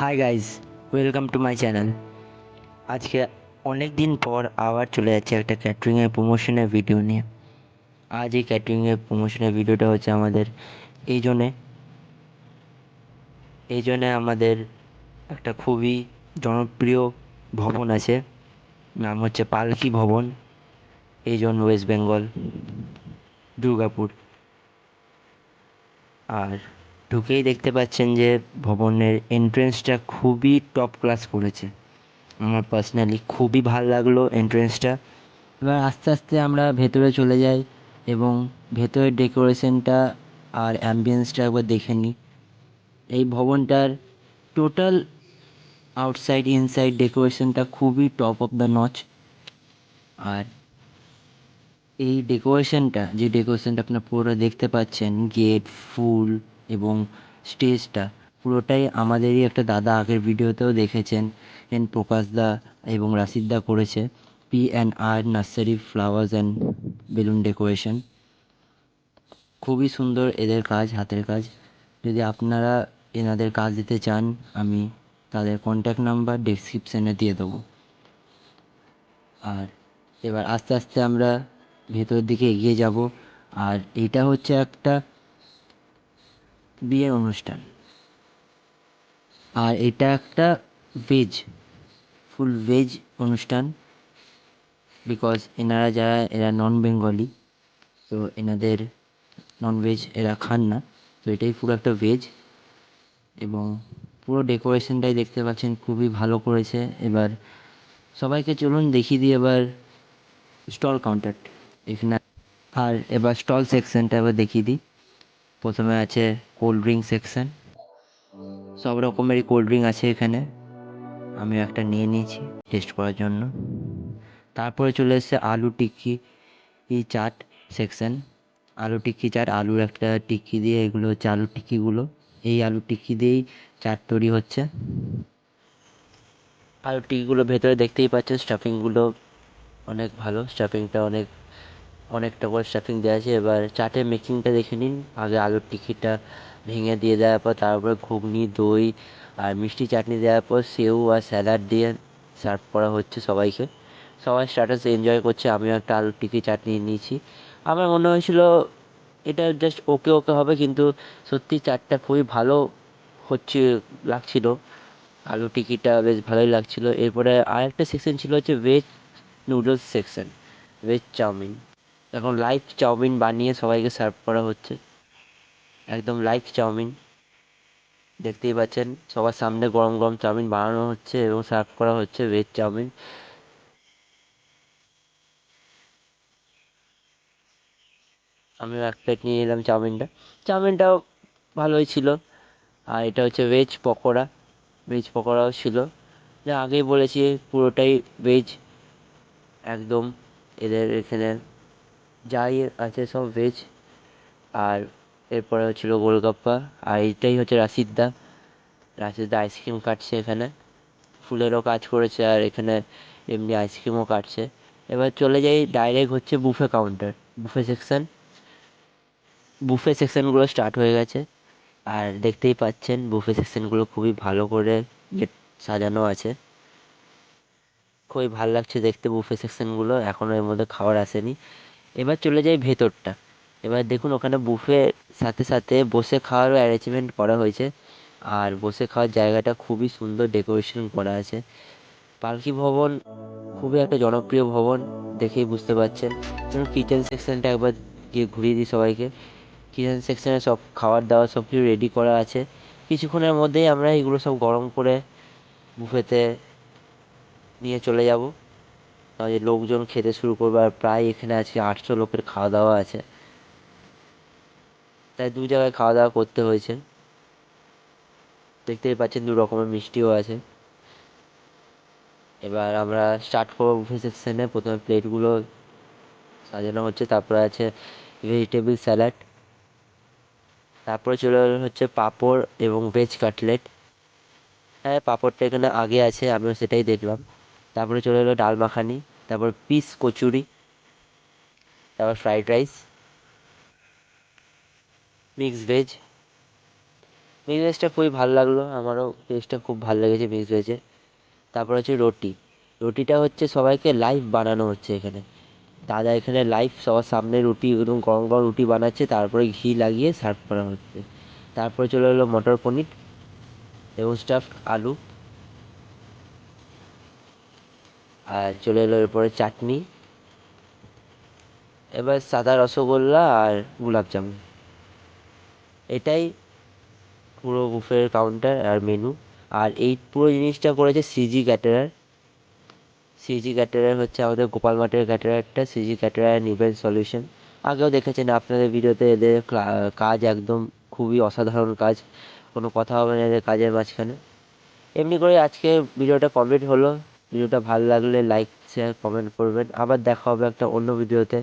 Hi guys, welcome to my channel. আজকে অনেক দিন পর আবার চলে যাচ্ছে একটা ক্যাটারিংয়ের প্রমোশনের ভিডিও নিয়ে। আজ এই ক্যাটারিংয়ের প্রমোশনের ভিডিওটা হচ্ছে আমাদের এই জন্যে আমাদের একটা খুবই জনপ্রিয় ভবন আছে, নাম হচ্ছে পালকি ভবন, এই জন্য ওয়েস্ট বেঙ্গল, দুর্গাপুর। আর ঢুকেই দেখতে পাচ্ছেন যে ভবনের এন্ট্রেন্সটা খুবই টপ ক্লাস করেছে। আমার পার্সোনালি খুবই ভালো লাগলো এন্ট্রেন্সটা। এবার আস্তে আস্তে আমরা ভেতরে চলে যাই এবং ভেতরের ডেকোরেশনটা আর অ্যাম্বিয়েন্সটা একবার দেখে নিই। এই ভবনটার টোটাল আউটসাইড ইনসাইড ডেকোরেশনটা খুবই টপ অফ দ্য নচ। আর এই ডেকোরেশনটা আপনারা পুরোটা দেখতে পাচ্ছেন, গেট, ফুল এবং স্টেজটা পুরোটাই আমাদেরই একটা দাদা আগের ভিডিওতেও দেখেছেন, প্রকাশ দা এবং রাশিদ দা করেছে। P&R nursery flowers and balloon decoration. খুবই সুন্দর এদের কাজ, হাতের কাজ। যদি আপনারা এনাদের কাজ দিতে চান, আমি তাদের কন্ট্যাক্ট নাম্বার ডেসক্রিপশানে দিয়ে দেবো। আর এবার আস্তে আস্তে আমরা ভেতরের দিকে এগিয়ে যাব। আর এটা হচ্ছে একটা বিয়ের অনুষ্ঠান, আর এটা একটা ভেজ, ফুল ভেজ অনুষ্ঠান। বিকজ এরা নন বেঙ্গলি, তো এনাদের ননভেজ এরা খান না, তো এটাই পুরো একটা ভেজ। এবং পুরো ডেকোরেশনটাই দেখতে পাচ্ছেন খুবই ভালো করেছে। এবার সবাইকে চলুন দেখিয়ে দিই এবার স্টল কাউন্টার এখানে। আর এবার স্টল সেকশনটা এবার দেখিয়ে দিই। প্রথমে আছে কোল্ড ড্রিঙ্ক সেকশন, সব রকমেরই কোল্ড ড্রিঙ্ক আছে এখানে। আমি একটা নিয়ে নিয়েছি টেস্ট করার জন্য। তারপরে চলে এসেছে আলু টিক্কি চাট সেকশন। আলু টিক্কি চাট, আলুর একটা টিক্কি দিয়ে, এগুলো হচ্ছে আলুর টিক্কিগুলো। এই আলু টিক্কি দিয়েই চাট তৈরি হচ্ছে। আলু টিক্কিগুলো ভেতরে দেখতেই পাচ্ছেন, স্টাফিংগুলো অনেক ভালো, স্টাফিংটা অনেকটা করে স্টাফিং দেওয়া আছে। এবার চাটের মেকিংটা দেখে নিন। আগে আলুর টিক্কিটা ভেঙে দিয়ে দেওয়ার পর তারপরে ঘুগনি, দই আর মিষ্টি চাটনি দেওয়ার পর সেউ আর স্যালাড দিয়ে সার্ভ করা হচ্ছে সবাইকে। সবাই স্ট্যাটাস এনজয় করছে। আমিও একটা আলুর টিক্কি চাটনি নিয়েছি। আমার মনে হয়েছিল এটা জাস্ট ওকে ওকে হবে, কিন্তু সত্যি চাটটা খুবই ভালো হচ্ছে, লাগছিল। আলু টিক্কিটা বেশ ভালোই লাগছিল। এরপরে আরেকটা সেকশন ছিল হচ্ছে veg noodles section, veg chow mein. এখন লাইভ চাউমিন বানিয়ে সবাইকে সার্ভ করা হচ্ছে, একদম লাইভ চাউমিন। দেখতেই পাচ্ছেন সবার সামনে গরম গরম চাউমিন বানানো হচ্ছে এবং সার্ভ করা হচ্ছে ভেজ চাউমিন। আমিও এক প্লেট নিয়ে নিলাম চাউমিনটা। চাউমিনটাও ভালোই ছিল। আর এটা হচ্ছে ভেজ পকোড়া, ভেজ পকোড়াও ছিল। যা আগেই বলেছি, পুরোটাই ভেজ একদম। এদের এখানে যাই আছে সব ভেজ। আর এরপরে হচ্ছিল গোলগাপ্পা। আর এইটাই হচ্ছে রাশিদদা আইসক্রিম কাটছে এখানে, ফুলেরও কাজ করেছে আর এখানে এমনি আইসক্রিমও কাটছে। এবার চলে যাই ডাইরেক্ট হচ্ছে buffet counter, buffet section. Buffet সেকশনগুলো স্টার্ট হয়ে গেছে। আর দেখতেই পাচ্ছেন বুফে সেকশনগুলো খুবই ভালো করে সাজানো আছে। খুবই ভালো লাগছে দেখতে বুফে সেকশনগুলো। এখনও এর মধ্যে খাবার আসেনি। এবার চলে যাই ভেতরটা। এবার দেখুন ওখানে বুফে সাথে সাথে বসে খাওয়ারও অ্যারেঞ্জমেন্ট করা হয়েছে। আর বসে খাওয়ার জায়গাটা খুবই সুন্দর ডেকোরেশন করা আছে। পালকি ভবন খুবই একটা জনপ্রিয় ভবন, দেখেই বুঝতে পারছেন। যেমন কিচেন সেকশনটা একবার গিয়ে ঘুরিয়ে দিই সবাইকে। কিচেন সেকশনে সব খাবার দাবার সব কিছু রেডি করা আছে। কিছুক্ষণের মধ্যেই আমরা এগুলো সব গরম করে বুফেতে নিয়ে চলে যাব। তাহলে লোকজন খেতে শুরু করবে। আর প্রায় এখানে আজকে 800 লোকের খাওয়া দাওয়া আছে, তাই দু জায়গায় খাওয়া দাওয়া করতে হয়েছে। দেখতেই পাচ্ছেন দু রকমের মিষ্টিও আছে। এবার আমরা স্টার্ট করবো বুফে সেকশনে। প্রথমে প্লেটগুলো সাজানো হচ্ছে, তারপরে আছে ভেজিটেবল স্যালাড, তারপরে চলে এলো হচ্ছে পাঁপড় এবং ভেজ কাটলেট। হ্যাঁ, পাঁপড়টা এখানে আগে আছে, আমিও সেটাই দেখলাম। তারপরে চলে এলো ডাল মাখানি, তারপর পিস কচুরি, তারপর fried rice, mixed veg, mixed ভেজটা খুবই ভালো লাগলো, আমারও টেস্টটা খুব ভালো লেগেছে মিক্সড ভেজের। তারপর হচ্ছে রুটি। রুটিটা হচ্ছে সবাইকে লাইভ বানানো হচ্ছে এখানে। দাদা এখানে লাইভ সবার সামনে রুটি, একদম গরম গরম রুটি বানাচ্ছে, তারপরে ঘি লাগিয়ে সার্ভ করা হচ্ছে। তারপরে চলে এলো মটর পনির এবং স্টাফড আলু, আর চলে এলো এরপরে চাটনি, এবার সাদা রসগোল্লা আর গোলাপ জামুন। এটাই পুরো বুফের কাউন্টার আর মেনু। আর এই পুরো জিনিসটা করেছে সিজি ক্যাটারার। সিজি ক্যাটারার হচ্ছে আমাদের গোপাল মাঠের ক্যাটারারটা, CG caterer and event solution. আগেও দেখেছেন আপনাদের ভিডিওতে, এদের কাজ একদম খুবই অসাধারণ কাজ, কোনো কথা হবে না এদের কাজের মাঝখানে। এমনি করে আজকে ভিডিওটা কমপ্লিট হলো। ভিডিওটা ভালো লাগলে লাইক শেয়ার কমেন্ট করবেন। আবার দেখা হবে একটা অন্য ভিডিওতে।